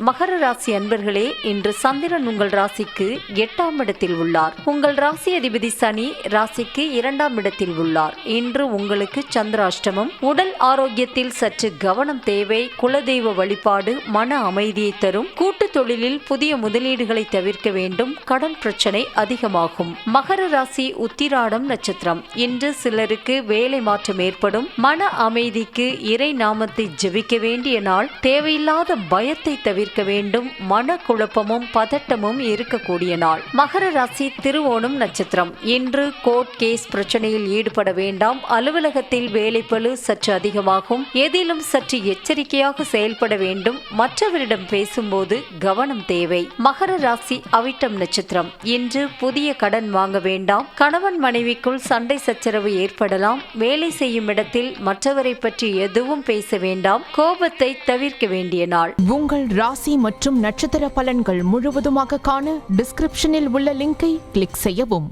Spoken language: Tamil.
மகர ராசி அன்பர்களே, இன்று சந்திரன் உங்கள் ராசிக்கு 8ஆம் இடத்தில் உள்ளார். உங்கள் ராசி அதிபதி சனி ராசிக்கு 2ஆம் இடத்தில் உள்ளார். இன்று உங்களுக்கு சந்திராஷ்டமம். உடல் ஆரோக்கியத்தில் சற்று கவனம் தேவை. குலதெய்வ வழிபாடு மன அமைதியை தரும். கூட்டு தொழிலில் புதிய முதலீடுகளை தவிர்க்க வேண்டும். கடன் பிரச்சனை அதிகமாகும். மகர ராசி உத்திராடம் நட்சத்திரம். இன்று சிலருக்கு வேலை மாற்றம் ஏற்படும். மன அமைதிக்கு இறை நாமத்தை ஜெபிக்க வேண்டிய நாள். தேவையில்லாத பயத்தை தவிர்க்க வேண்டும். மன குழப்பமும் பதட்டமும் இருக்கக்கூடிய நாள். மகர ராசி திருவோணம் நட்சத்திரம். இன்று கோர்ட் கேஸ் பிரச்சனையில் ஈடுபட வேண்டாம். அலுவலகத்தில் வேலைப்பளு சற்று அதிகமாகும். எதிலும் சற்று எச்சரிக்கையாக செயல்பட வேண்டும். மற்றவரிடம் பேசும்போது கவனம் தேவை. மகர ராசி அவிட்டம் நட்சத்திரம். இன்று புதிய கடன் வாங்க வேண்டாம். கணவன் மனைவிக்குள் சண்டை சச்சரவு ஏற்படலாம். வேலை செய்யும் இடத்தில் மற்றவரை பற்றி எதுவும் பேச வேண்டாம். கோபத்தை தவிர்க்க வேண்டிய நாள். உங்கள் ராசி மற்றும் நட்சத்திர பலன்கள் முழுவதுமாக காண டிஸ்கிரிப்ஷனில் உள்ள லிங்கை கிளிக் செய்யவும்.